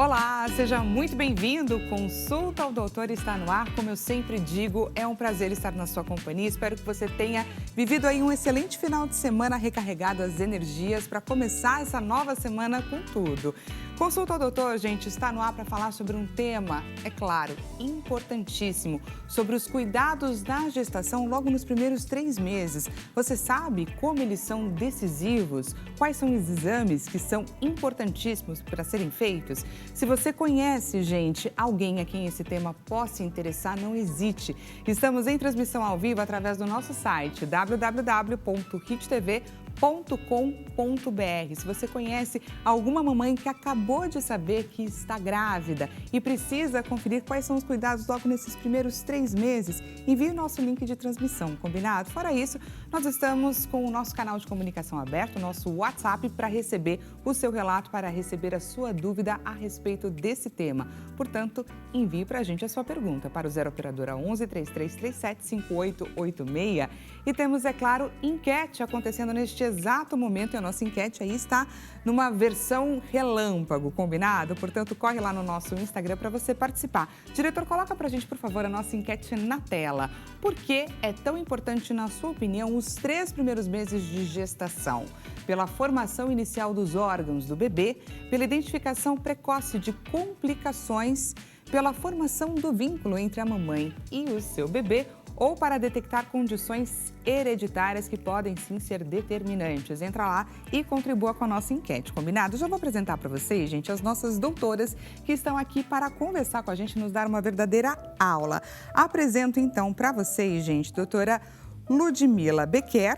Olá, seja muito bem-vindo. Consulta ao Doutor está no ar. Como eu sempre digo, é um prazer estar na sua companhia. Espero que você tenha vivido aí um excelente final de semana, recarregado as energias para começar essa nova semana com tudo. Consulta ao Doutor, gente, está no ar para falar sobre um tema, é claro, importantíssimo, sobre os cuidados da gestação logo nos primeiros 3 meses. Você sabe como eles são decisivos? Quais são os exames que são importantíssimos para serem feitos? Se você conhece, gente, alguém a quem esse tema possa interessar, não hesite. Estamos em transmissão ao vivo através do nosso site www.hittv.com.br. Se você conhece alguma mamãe que acabou de saber que está grávida e precisa conferir quais são os cuidados logo nesses primeiros 3 meses, envie o nosso link de transmissão, combinado? Fora isso, nós estamos com o nosso canal de comunicação aberto, o nosso WhatsApp, para receber o seu relato, para receber a sua dúvida a respeito desse tema. Portanto, envie para a gente a sua pergunta para o 0 Operadora 11 3337 5886. E temos, é claro, enquete acontecendo neste exato momento, e a nossa enquete aí está numa versão relâmpago, combinado? Portanto, corre lá no nosso Instagram para você participar. Diretor, coloca para a gente, por favor, a nossa enquete na tela. Por que é tão importante, na sua opinião, os 3 primeiros meses de gestação? Pela formação inicial dos órgãos do bebê, pela identificação precoce de complicações, pela formação do vínculo entre a mamãe e o seu bebê, ou para detectar condições hereditárias que podem sim ser determinantes. Entra lá e contribua com a nossa enquete, combinado? Já vou apresentar para vocês, gente, as nossas doutoras que estão aqui para conversar com a gente, nos dar uma verdadeira aula. Apresento então para vocês, gente, doutora Ludmila Becker,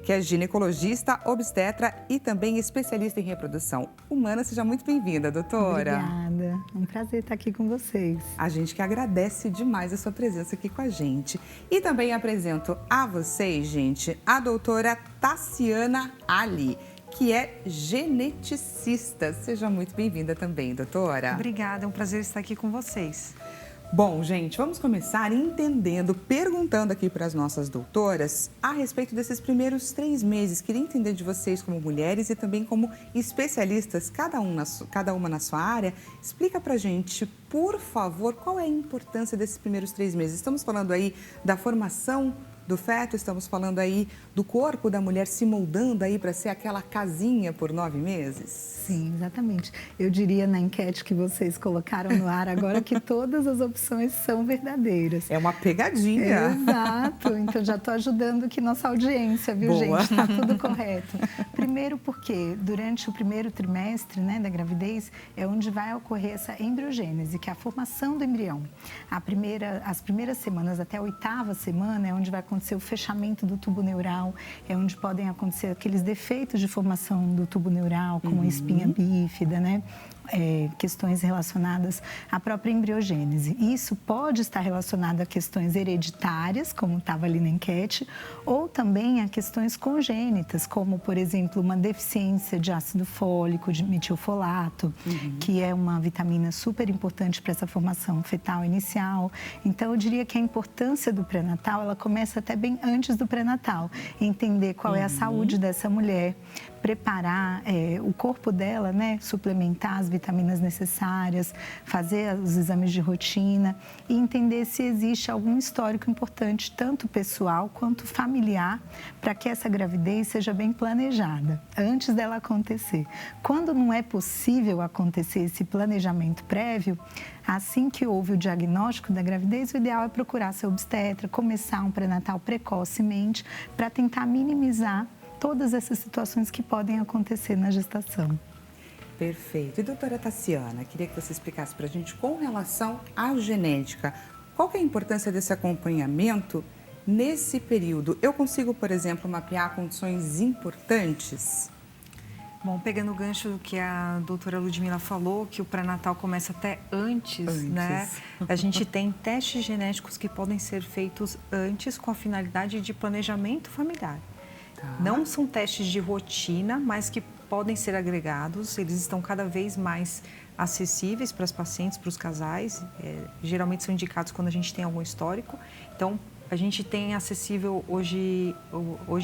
que é ginecologista, obstetra e também especialista em reprodução humana. Seja muito bem-vinda, doutora. Obrigada, é um prazer estar aqui com vocês. A gente que agradece demais a sua presença aqui com a gente. E também apresento a vocês, gente, a doutora Tassiana Ali, que é geneticista. Seja muito bem-vinda também, doutora. Obrigada, é um prazer estar aqui com vocês. Bom, gente, vamos começar entendendo, perguntando aqui para as nossas doutoras a respeito desses primeiros 3 meses. Queria entender de vocês como mulheres e também como especialistas, cada uma na sua área. Explica para a gente, por favor, qual é a importância desses primeiros 3 meses. Estamos falando aí da formação do feto, estamos falando aí do corpo da mulher se moldando aí para ser aquela casinha por 9 meses? Sim, exatamente. Eu diria na enquete que vocês colocaram no ar agora que todas as opções são verdadeiras. É uma pegadinha. Exato. Então já estou ajudando aqui nossa audiência, viu, Boa. gente? Está tudo correto. Primeiro porque durante o primeiro trimestre, né, da gravidez é onde vai ocorrer essa embriogênese, que é a formação do embrião. As primeiras semanas até a 8ª semana é onde vai acontecer o fechamento do tubo neural, é onde podem acontecer aqueles defeitos de formação do tubo neural, como a espinha bífida, né? Questões relacionadas à própria embriogênese. Isso pode estar relacionado a questões hereditárias, como estava ali na enquete, ou também a questões congênitas, como, por exemplo, uma deficiência de ácido fólico, de metilfolato, que é uma vitamina super importante para essa formação fetal inicial. Então, eu diria que a importância do pré-natal, ela começa até bem antes do pré-natal. Entender qual é a saúde dessa mulher, preparar o corpo dela, né, suplementar as vitaminas necessárias, fazer os exames de rotina e entender se existe algum histórico importante, tanto pessoal quanto familiar, para que essa gravidez seja bem planejada, antes dela acontecer. Quando não é possível acontecer esse planejamento prévio, assim que houve o diagnóstico da gravidez, o ideal é procurar seu obstetra, começar um pré-natal precocemente, para tentar minimizar todas essas situações que podem acontecer na gestação. Perfeito. E doutora Tassiana, queria que você explicasse para a gente com relação à genética. Qual que é a importância desse acompanhamento nesse período? Eu consigo, por exemplo, mapear condições importantes? Bom, pegando o gancho do que a doutora Ludmila falou, que o pré-natal começa até antes, né? A gente tem testes genéticos que podem ser feitos antes com a finalidade de planejamento familiar. Não são testes de rotina, mas que podem ser agregados. Eles estão cada vez mais acessíveis para as pacientes, para os casais. Geralmente são indicados quando a gente tem algum histórico. Então, a gente tem acessível hoje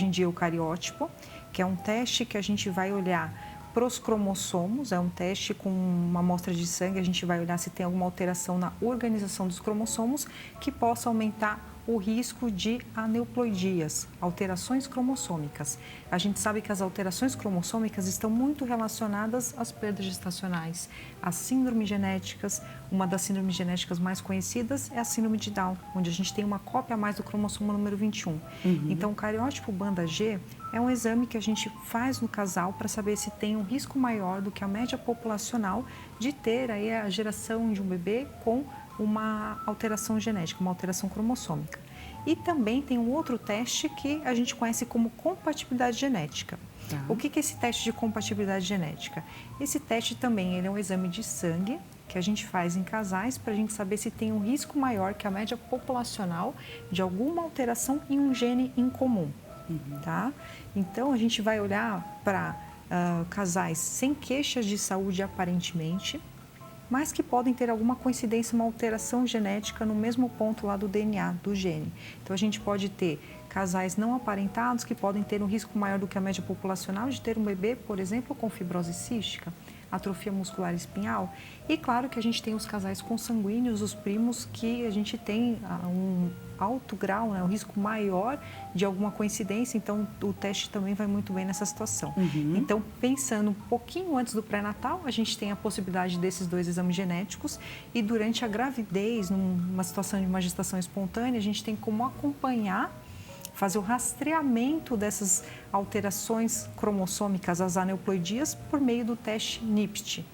em dia o cariótipo, que é um teste que a gente vai olhar para os cromossomos, é um teste com uma amostra de sangue, a gente vai olhar se tem alguma alteração na organização dos cromossomos que possa aumentar o risco de aneuploidias, alterações cromossômicas. A gente sabe que as alterações cromossômicas estão muito relacionadas às perdas gestacionais, às síndromes genéticas. Uma das síndromes genéticas mais conhecidas é a síndrome de Down, onde a gente tem uma cópia a mais do cromossomo número 21. Então, o cariótipo banda G é um exame que a gente faz no casal para saber se tem um risco maior do que a média populacional de ter aí a geração de um bebê com uma alteração genética, uma alteração cromossômica. E também tem um outro teste que a gente conhece como compatibilidade genética. Tá. O que é esse teste de compatibilidade genética? Esse teste também ele é um exame de sangue que a gente faz em casais para a gente saber se tem um risco maior que a média populacional de alguma alteração em um gene incomum. Tá? Então, a gente vai olhar para casais sem queixas de saúde aparentemente, mas que podem ter alguma coincidência, uma alteração genética no mesmo ponto lá do DNA, do gene. Então, a gente pode ter casais não aparentados que podem ter um risco maior do que a média populacional de ter um bebê, por exemplo, com fibrose cística, atrofia muscular espinhal. E claro que a gente tem os casais consanguíneos, os primos, que a gente tem um alto grau, né, um risco maior de alguma coincidência, então o teste também vai muito bem nessa situação. Então, pensando um pouquinho antes do pré-natal, a gente tem a possibilidade desses dois exames genéticos e durante a gravidez, numa situação de uma gestação espontânea, a gente tem como acompanhar, fazer o rastreamento dessas alterações cromossômicas, as aneuploidias, por meio do teste NIPT.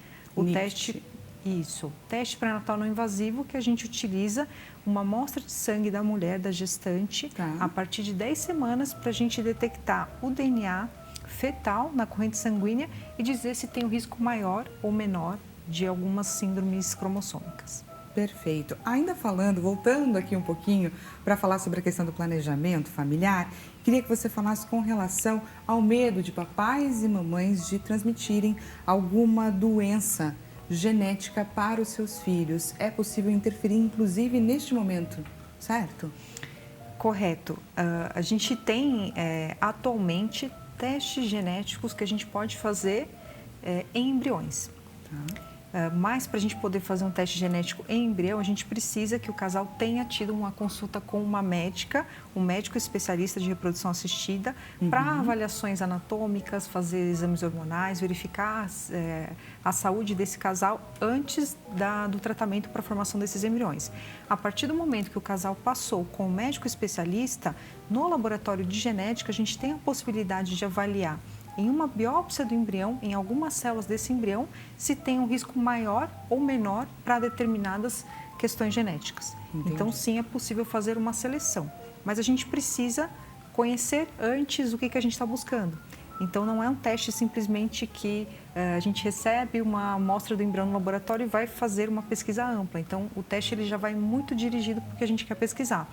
Teste pré-natal não invasivo, que a gente utiliza uma amostra de sangue da mulher, da gestante, a partir de 10 semanas, para a gente detectar o DNA fetal na corrente sanguínea e dizer se tem um risco maior ou menor de algumas síndromes cromossômicas. Perfeito. Ainda voltando aqui um pouquinho para falar sobre a questão do planejamento familiar, queria que você falasse com relação ao medo de papais e mamães de transmitirem alguma doença genética para os seus filhos. É possível interferir, inclusive, neste momento, certo? Correto. A gente tem, atualmente, testes genéticos que a gente pode fazer em embriões. Mas para a gente poder fazer um teste genético em embrião, a gente precisa que o casal tenha tido uma consulta com uma médica, um médico especialista de reprodução assistida, para avaliações anatômicas, fazer exames hormonais, verificar a saúde desse casal antes do tratamento para a formação desses embriões. A partir do momento que o casal passou com o médico especialista, no laboratório de genética, a gente tem a possibilidade de avaliar em uma biópsia do embrião, em algumas células desse embrião, se tem um risco maior ou menor para determinadas questões genéticas. Entendi. Então, sim, é possível fazer uma seleção. Mas a gente precisa conhecer antes o que a gente está buscando. Então, não é um teste simplesmente que a gente recebe uma amostra do embrião no laboratório e vai fazer uma pesquisa ampla. Então, o teste ele já vai muito dirigido para o que a gente quer pesquisar.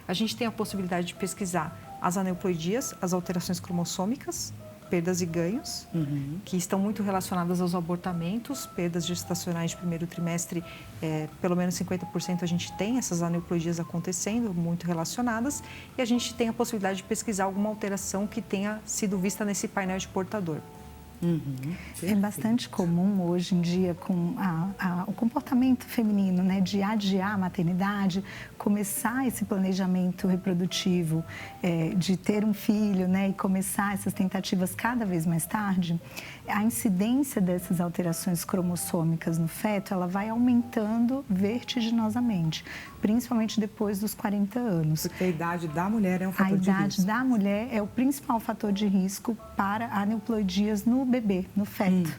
A gente tem a possibilidade de pesquisar as aneuploidias, as alterações cromossômicas, perdas e ganhos, que estão muito relacionadas aos abortamentos, perdas gestacionais de primeiro trimestre, pelo menos 50% a gente tem essas aneuploidias acontecendo, muito relacionadas, e a gente tem a possibilidade de pesquisar alguma alteração que tenha sido vista nesse painel de portador. É bastante comum hoje em dia com o comportamento feminino, né, de adiar a maternidade, começar esse planejamento reprodutivo, de ter um filho, né, e começar essas tentativas cada vez mais tarde. A incidência dessas alterações cromossômicas no feto, ela vai aumentando vertiginosamente, principalmente depois dos 40 anos. Porque a idade da mulher é um fator de risco. A idade da mulher é o principal fator de risco para aneuploidias no bebê, no feto.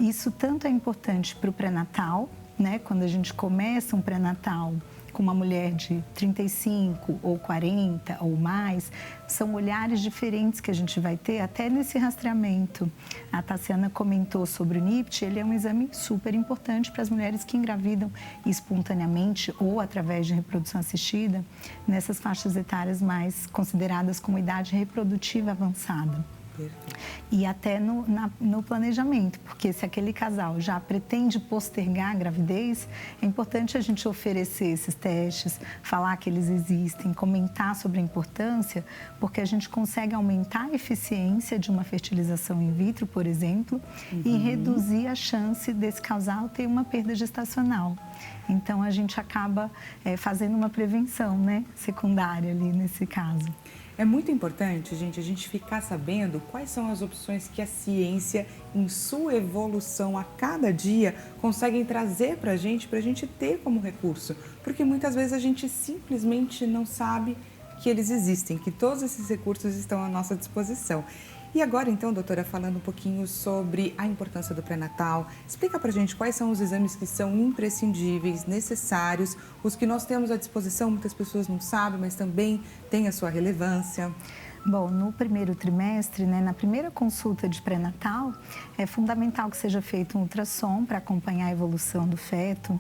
Isso tanto é importante para o pré-natal, né? Quando a gente começa um pré-natal com uma mulher de 35 ou 40 ou mais, são olhares diferentes que a gente vai ter até nesse rastreamento. A Tassiana comentou sobre o NIPT, ele é um exame super importante para as mulheres que engravidam espontaneamente ou através de reprodução assistida, nessas faixas etárias mais consideradas como idade reprodutiva avançada. E até no planejamento, porque se aquele casal já pretende postergar a gravidez, é importante a gente oferecer esses testes, falar que eles existem, comentar sobre a importância, porque a gente consegue aumentar a eficiência de uma fertilização in vitro, por exemplo, e reduzir a chance desse casal ter uma perda gestacional. Então, a gente acaba fazendo uma prevenção, né, secundária ali nesse caso. É muito importante, gente, a gente ficar sabendo quais são as opções que a ciência, em sua evolução a cada dia, conseguem trazer para a gente ter como recurso. Porque muitas vezes a gente simplesmente não sabe que eles existem, que todos esses recursos estão à nossa disposição. E agora, então, doutora, falando um pouquinho sobre a importância do pré-natal, explica pra gente quais são os exames que são imprescindíveis, necessários, os que nós temos à disposição, muitas pessoas não sabem, mas também tem a sua relevância. Bom, no primeiro trimestre, né, na primeira consulta de pré-natal, é fundamental que seja feito um ultrassom para acompanhar a evolução do feto,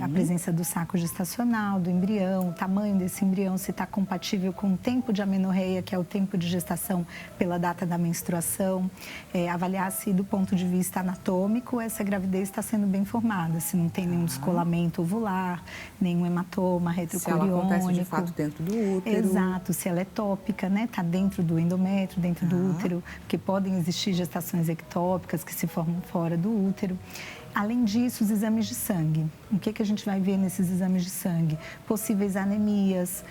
a presença do saco gestacional, do embrião, o tamanho desse embrião, se está compatível com o tempo de amenorreia, que é o tempo de gestação pela data da menstruação, avaliar se do ponto de vista anatômico essa gravidez está sendo bem formada, se não tem nenhum descolamento ovular, nenhum hematoma retrocoriônico. Se ela acontece de fato dentro do útero. Exato, se ela é tópica, né, está dentro do endométrio, dentro do útero, porque podem existir gestações ectópicas que se formam fora do útero. Além disso, os exames de sangue. O que a gente vai ver nesses exames de sangue? Possíveis anemias,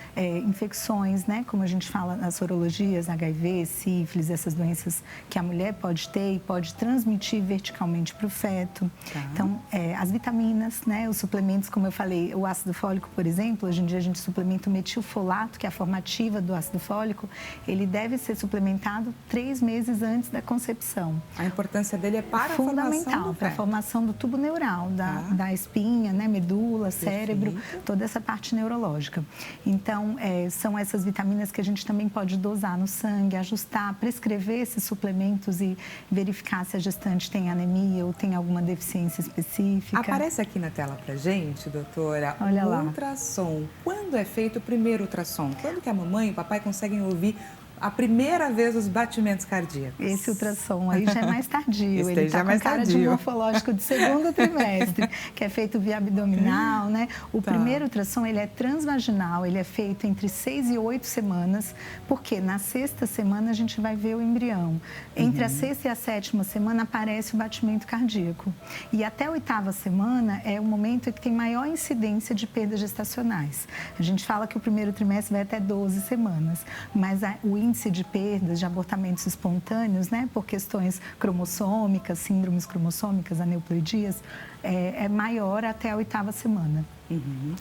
infecções, né? Como a gente fala nas sorologias, HIV, sífilis, essas doenças que a mulher pode ter e pode transmitir verticalmente para o feto. Então, as vitaminas, né? Os suplementos, como eu falei, o ácido fólico, por exemplo, hoje em dia a gente suplementa o metilfolato, que é a formativa do ácido fólico, ele deve ser suplementado 3 meses antes da concepção. A importância dele é para a formação do fundamental, para a formação do tubo neural, da espinha, né, medula, cérebro, toda essa parte neurológica. Então, são essas vitaminas que a gente também pode dosar no sangue, ajustar, prescrever esses suplementos e verificar se a gestante tem anemia ou tem alguma deficiência específica. Aparece aqui na tela pra gente, doutora, Olha lá. ultrassom. Quando é feito o primeiro ultrassom? Quando que a mamãe e o papai conseguem ouvir a primeira vez os batimentos cardíacos? Esse ultrassom aí já é mais tardio, Esse ele está com cara de morfológico de segundo trimestre, que é feito via abdominal, né? O primeiro ultrassom, ele é transvaginal, ele é feito entre 6 e 8 semanas, porque na 6ª semana a gente vai ver o embrião. Entre a 6ª e a 7ª semana aparece o batimento cardíaco. E até a 8ª semana é o momento em que tem maior incidência de perdas gestacionais. A gente fala que o primeiro trimestre vai até 12 semanas, mas o índice de perdas, de abortamentos espontâneos, né, por questões cromossômicas, síndromes cromossômicas, aneuploidias, é maior até a 8ª semana.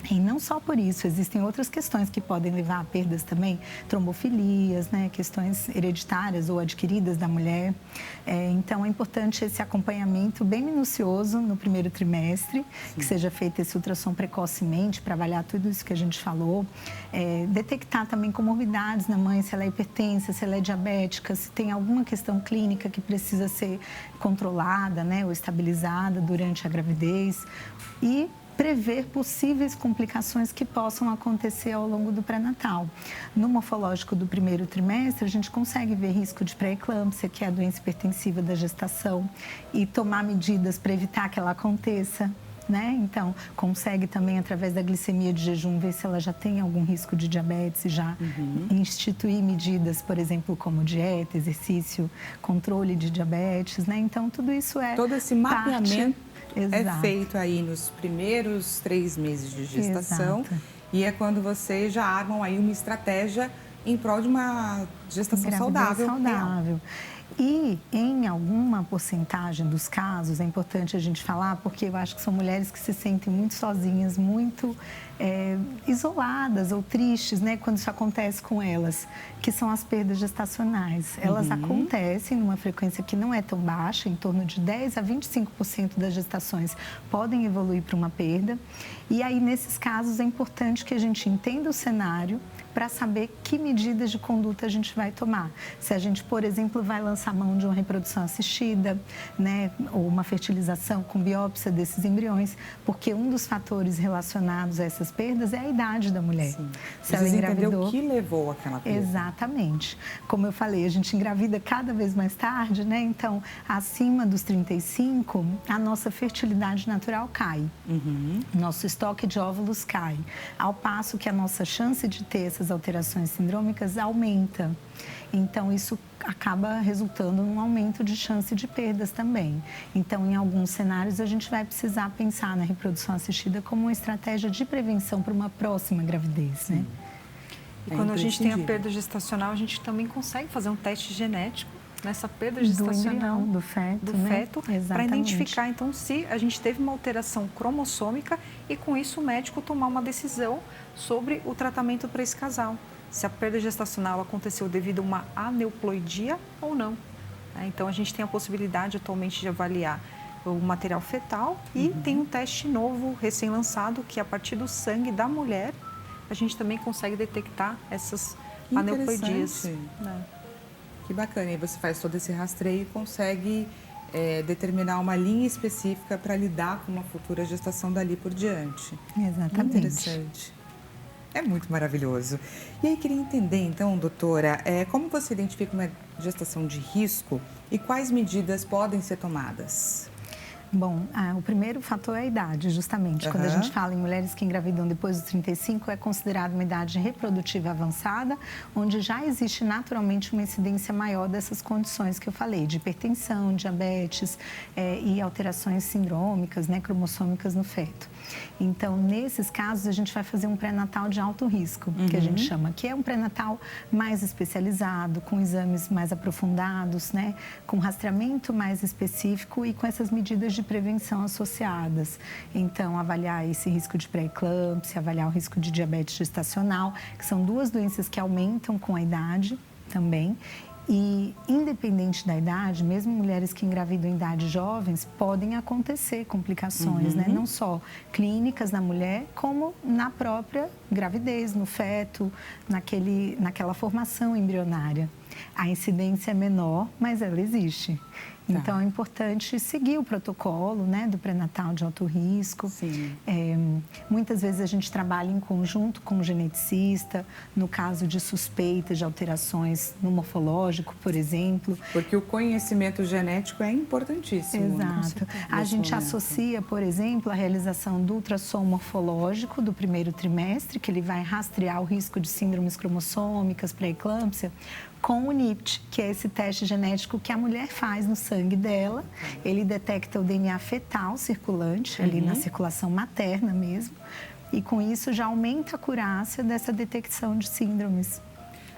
E não só por isso, existem outras questões que podem levar a perdas também, trombofilias, né, questões hereditárias ou adquiridas da mulher. Então, é importante esse acompanhamento bem minucioso no primeiro trimestre, que seja feito esse ultrassom precocemente para avaliar tudo isso que a gente falou. Detectar também comorbidades na mãe, se ela é hipertensa, se ela é diabética, se tem alguma questão clínica que precisa ser controlada, né, ou estabilizada durante a gravidez. E prever possíveis complicações que possam acontecer ao longo do pré-natal. No morfológico do primeiro trimestre, a gente consegue ver risco de pré-eclâmpsia, que é a doença hipertensiva da gestação, e tomar medidas para evitar que ela aconteça. Né? Então, consegue também, através da glicemia de jejum, ver se ela já tem algum risco de diabetes e já instituir medidas, por exemplo, como dieta, exercício, controle de diabetes, né? Então, tudo isso é todo esse mapeamento Exato. é feito aí nos primeiros 3 meses de gestação. Exato. E é quando vocês já armam aí uma estratégia em prol de uma gestação saudável. E em alguma porcentagem dos casos, é importante a gente falar, porque eu acho que são mulheres que se sentem muito sozinhas, muito isoladas ou tristes, né, quando isso acontece com elas, que são as perdas gestacionais. Elas acontecem numa frequência que não é tão baixa, em torno de 10 a 25% das gestações podem evoluir para uma perda. E aí, nesses casos, é importante que a gente entenda o cenário, para saber que medidas de conduta a gente vai tomar. Se a gente, por exemplo, vai lançar mão de uma reprodução assistida, né, ou uma fertilização com biópsia desses embriões, porque um dos fatores relacionados a essas perdas é a idade da mulher. Sim. Se ela engravidou, o que levou àquela perda. Exatamente. Como eu falei, a gente engravida cada vez mais tarde, né? Então, acima dos 35, a nossa fertilidade natural cai. Nosso estoque de óvulos cai, ao passo que a nossa chance de ter essas alterações sindrômicas aumenta. Então, isso acaba resultando num aumento de chance de perdas também. Então, em alguns cenários, a gente vai precisar pensar na reprodução assistida como uma estratégia de prevenção para uma próxima gravidez, né? E quando a gente tem a perda gestacional, a gente também consegue fazer um teste genético nessa perda gestacional do feto, para identificar, então, se a gente teve uma alteração cromossômica e, com isso, o médico tomar uma decisão sobre o tratamento para esse casal. Se a perda gestacional aconteceu devido a uma aneuploidia ou não. Então, a gente tem a possibilidade atualmente de avaliar o material fetal e tem um teste novo, recém-lançado, que a partir do sangue da mulher, a gente também consegue detectar essas aneuploidias. Né? Que bacana. E você faz todo esse rastreio e consegue determinar uma linha específica para lidar com uma futura gestação dali por diante. Exatamente. Interessante. É muito maravilhoso. E aí, queria entender, então, doutora, como você identifica uma gestação de risco e quais medidas podem ser tomadas? Bom, o primeiro fator é a idade, justamente. Quando a gente fala em mulheres que engravidam depois dos 35, é considerada uma idade reprodutiva avançada, onde já existe naturalmente uma incidência maior dessas condições que eu falei, de hipertensão, diabetes e alterações sindrômicas, né, cromossômicas no feto. Então, nesses casos, a gente vai fazer um pré-natal de alto risco, que a gente chama, que é um pré-natal mais especializado, com exames mais aprofundados, né, com rastreamento mais específico e com essas medidas de prevenção associadas. Então, avaliar esse risco de pré-eclâmpsia, avaliar o risco de diabetes gestacional, que são duas doenças que aumentam com a idade também. E, independente da idade, mesmo mulheres que engravidam em idades jovens, podem acontecer complicações, né? Não só clínicas na mulher, como na própria gravidez, no feto, naquela formação embrionária. A incidência é menor, mas ela existe. Então, é importante seguir o protocolo, né, do pré-natal de alto risco. Sim. Muitas vezes a gente trabalha em conjunto com o geneticista, no caso de suspeita de alterações no morfológico, por exemplo. Porque o conhecimento genético é importantíssimo. Exato. A gente associa, por exemplo, a realização do ultrassom morfológico do primeiro trimestre, que ele vai rastrear o risco de síndromes cromossômicas, pré-eclâmpsia, com o NIPT, que é esse teste genético que a mulher faz no sangue dela. Ele detecta o DNA fetal circulante, ali na circulação materna mesmo, e com isso já aumenta a acurácia dessa detecção de síndromes.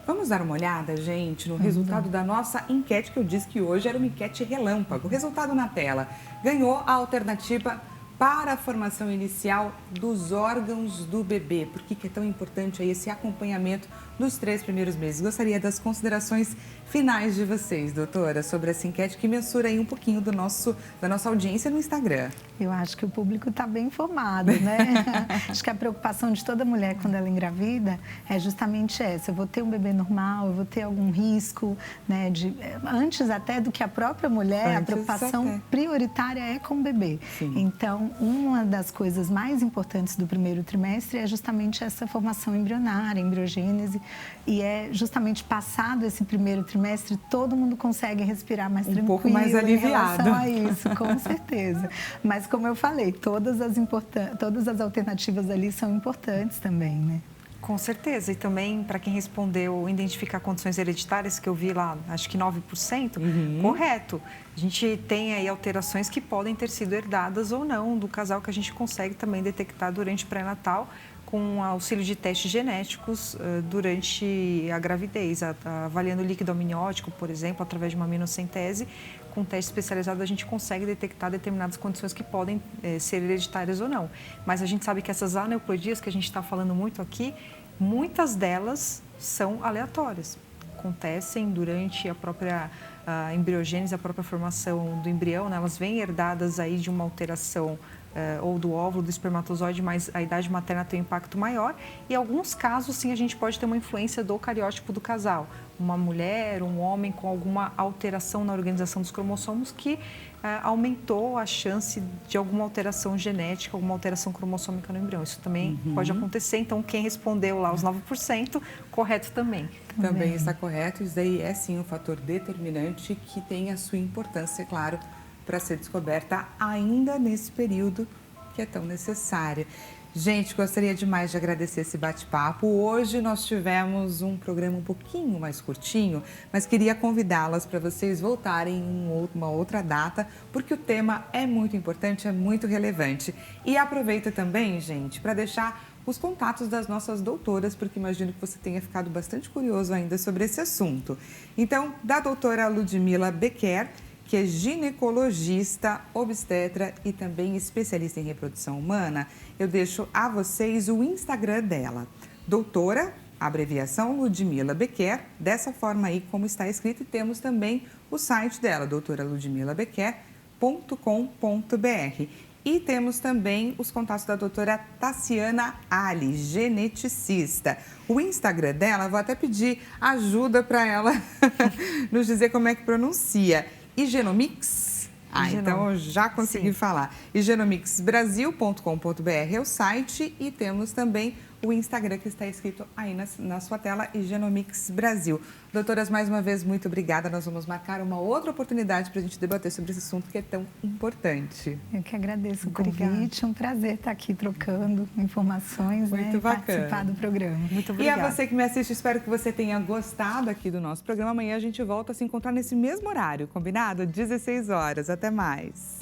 Vamos dar uma olhada, gente, no resultado da nossa enquete, que eu disse que hoje era uma enquete relâmpago. O resultado na tela. Ganhou a alternativa para a formação inicial dos órgãos do bebê. Por que é tão importante aí esse acompanhamento nos 3 primeiros meses? Gostaria das considerações finais de vocês, doutora, sobre essa enquete que mensura aí um pouquinho da nossa audiência no Instagram. Eu acho que o público está bem informado, né? Acho que a preocupação de toda mulher quando ela engravida é justamente essa. Eu vou ter um bebê normal, eu vou ter algum risco, né? Antes até do que a própria mulher, a preocupação prioritária é com o bebê. Sim. Então, uma das coisas mais importantes do primeiro trimestre é justamente essa formação embrionária, embriogênese. E é justamente passado esse primeiro trimestre, todo mundo consegue respirar mais tranquilo. Um pouco mais aliviado. Em relação a isso, com certeza. Mas, como eu falei, todas as alternativas ali são importantes também, né? Com certeza. E também, para quem respondeu, identificar condições hereditárias, que eu vi lá, acho que 9%, correto. A gente tem aí alterações que podem ter sido herdadas ou não do casal, que a gente consegue também detectar durante o pré-natal, com auxílio de testes genéticos durante a gravidez, avaliando o líquido amniótico, por exemplo, através de uma aminocentese. Com teste especializado, a gente consegue detectar determinadas condições que podem ser hereditárias ou não. Mas a gente sabe que essas aneuploidias que a gente está falando muito aqui, muitas delas são aleatórias. Acontecem durante a própria embriogênese, a própria formação do embrião, né? Elas vêm herdadas aí de uma alteração ou do óvulo, do espermatozoide, mas a idade materna tem um impacto maior. E em alguns casos, sim, a gente pode ter uma influência do cariótipo do casal. Uma mulher, um homem com alguma alteração na organização dos cromossomos que aumentou a chance de alguma alteração genética, alguma alteração cromossômica no embrião. Isso também pode acontecer. Então, quem respondeu lá os 9%, correto também. Também está correto. Isso daí é, sim, um fator determinante que tem a sua importância, claro, para ser descoberta ainda nesse período que é tão necessário. Gente, gostaria demais de agradecer esse bate-papo. Hoje nós tivemos um programa um pouquinho mais curtinho, mas queria convidá-las para vocês voltarem em uma outra data, porque o tema é muito importante, é muito relevante. E aproveita também, gente, para deixar os contatos das nossas doutoras, porque imagino que você tenha ficado bastante curioso ainda sobre esse assunto. Então, da doutora Ludmila Becker, que é ginecologista, obstetra e também especialista em reprodução humana, eu deixo a vocês o Instagram dela. Doutora, abreviação Ludmila Becker, dessa forma aí como está escrito, e temos também o site dela, doutoraludmilabecker.com.br. E temos também os contatos da doutora Tassiana Ali, geneticista. O Instagram dela, vou até pedir ajuda para ela nos dizer como é que pronuncia. Igenomix? Então eu já consegui falar. Igenomixbrasil.com.br é o site e temos também o Instagram que está escrito aí na sua tela, Igenomix Brasil. Doutoras, mais uma vez, muito obrigada. Nós vamos marcar uma outra oportunidade para a gente debater sobre esse assunto que é tão importante. Eu que agradeço o convite. Um prazer estar aqui trocando informações, muito bacana. Participar do programa. Muito obrigada. E a você que me assiste, espero que você tenha gostado aqui do nosso programa. Amanhã a gente volta a se encontrar nesse mesmo horário, combinado? 16 horas. Até mais.